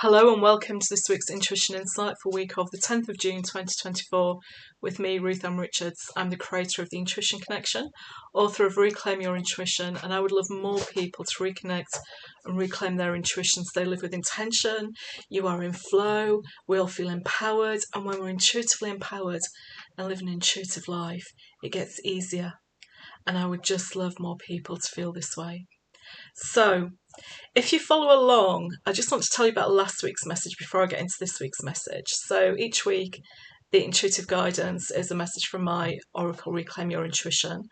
Hello and welcome to this week's Intuition Insight for week of the 10th of June 2024 with me, Ruth Ann Richards. I'm the creator of The Intuition Connection, author of Reclaim Your Intuition, and I would love more people to reconnect and reclaim their intuition so they live with intention, you are in flow, we all feel empowered, and when we're intuitively empowered and live an intuitive life, it gets easier. And I would just love more people to feel this way. So, if you follow along, I just want to tell you about last week's message before I get into this week's message. So each week, the intuitive guidance is a message from my Oracle Reclaim Your Intuition.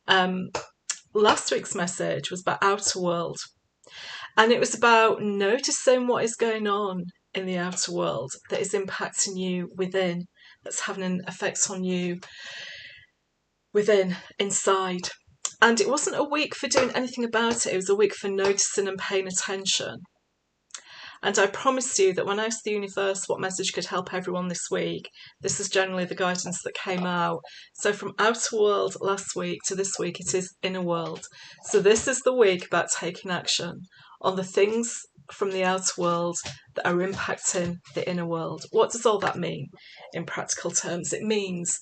Last week's message was about outer world, and it was about noticing what is going on in the outer world that is impacting you within, that's having an effect on you within, inside. And it wasn't a week for doing anything about it. It was a week for noticing and paying attention. And I promise you that when I asked the universe what message could help everyone this week, this is generally the guidance that came out. So from outer world last week to this week, it is inner world. So this is the week about taking action on the things from the outer world that are impacting the inner world. What does all that mean in practical terms? It means,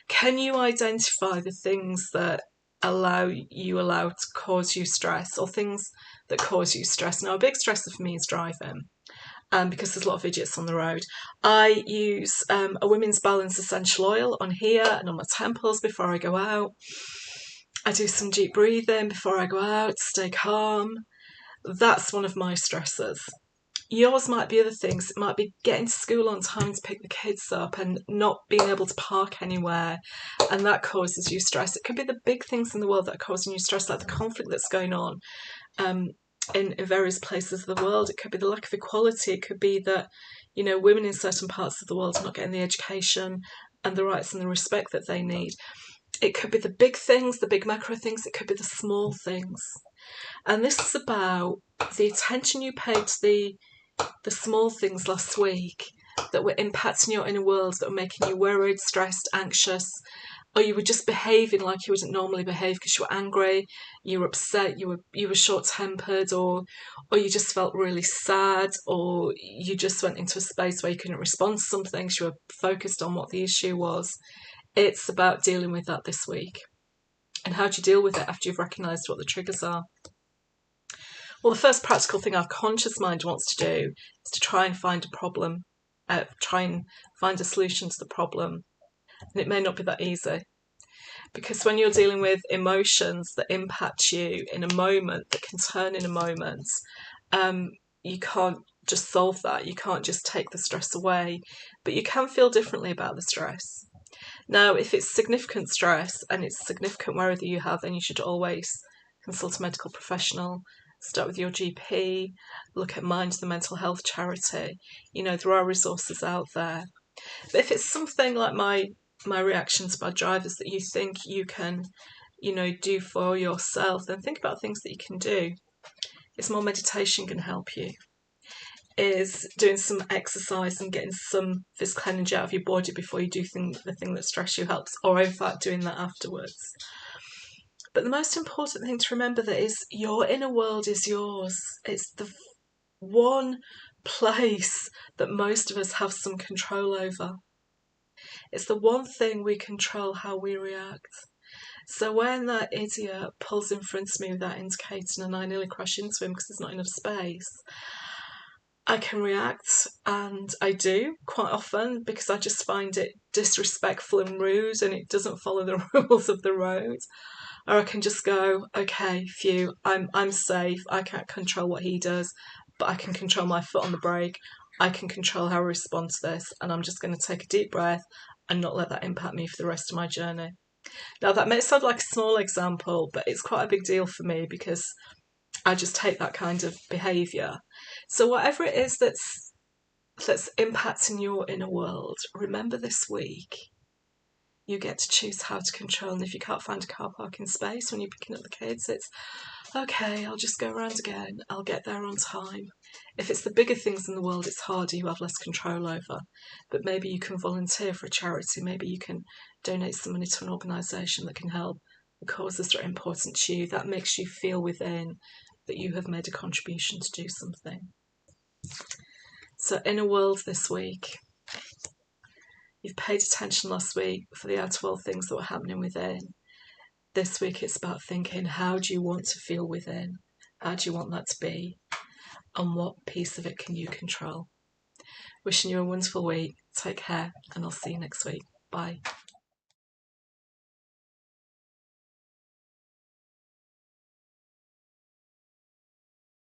can you identify the things that allow to cause you stress, or things that cause you stress? Now, a big stressor for me is driving, because there's a lot of idiots on the road. I use a Women's Balance essential oil on here and on my temples before I go out. I do some deep breathing before I go out to stay calm. That's one of my stressors. Yours might be other things. It might be getting to school on time to pick the kids up and not being able to park anywhere, and that causes you stress. It could be the big things in the world that are causing you stress, like the conflict that's going on in various places of the world. It could be the lack of equality. It could be that, women in certain parts of the world are not getting the education and the rights and the respect that they need. It could be the big things, the big macro things. It could be the small things. And this is about the attention you paid to the small things last week that were impacting your inner world, that were making you worried, stressed, anxious, or you were just behaving like you wouldn't normally behave because you were angry, you were upset, you were short-tempered, or you just felt really sad, or you just went into a space where you couldn't respond to some things, you were focused on what the issue was. It's about dealing with that this week. And how do you deal with it after you've recognised what the triggers are? Well, the first practical thing our conscious mind wants to do is to try and find a problem, try and find a solution to the problem. And it may not be that easy, because when you're dealing with emotions that impact you in a moment, that can turn in a moment, you can't just solve that. You can't just take the stress away, but you can feel differently about the stress. Now, if it's significant stress and it's significant worry that you have, then you should always consult a medical professional. Start with your GP, look at Mind, the mental health charity. There are resources out there. But if it's something like my reaction to bad drivers that you think you can, do for yourself, then think about things that you can do. Is more meditation can help you? Is doing some exercise and getting some physical energy out of your body before you do the thing that stresses you helps? Or in fact, doing that afterwards? But the most important thing to remember that is your inner world is yours. It's the one place that most of us have some control over. It's the one thing we control how we react. So when that idiot pulls in front of me with that indicator and I nearly crash into him because there's not enough space, I can react, and I do quite often, because I just find it disrespectful and rude and it doesn't follow the rules of the road. Or I can just go, okay, phew, I'm safe. I can't control what he does, but I can control my foot on the brake. I can control how I respond to this, and I'm just going to take a deep breath and not let that impact me for the rest of my journey. Now, that may sound like a small example, but it's quite a big deal for me because I just take that kind of behaviour. So whatever it is that's impacting your inner world, remember this week, you get to choose how to control. And if you can't find a car parking space when you're picking up the kids, it's okay, I'll just go around again. I'll get there on time. If it's the bigger things in the world, it's harder, you have less control over. But maybe you can volunteer for a charity. Maybe you can donate some money to an organisation that can help the causes that are important to you. That makes you feel within that you have made a contribution to do something. So inner world this week. You've paid attention last week for the outer world things that were happening within. This week it's about thinking, how do you want to feel within? How do you want that to be? And what piece of it can you control? Wishing you a wonderful week. Take care, and I'll see you next week. Bye.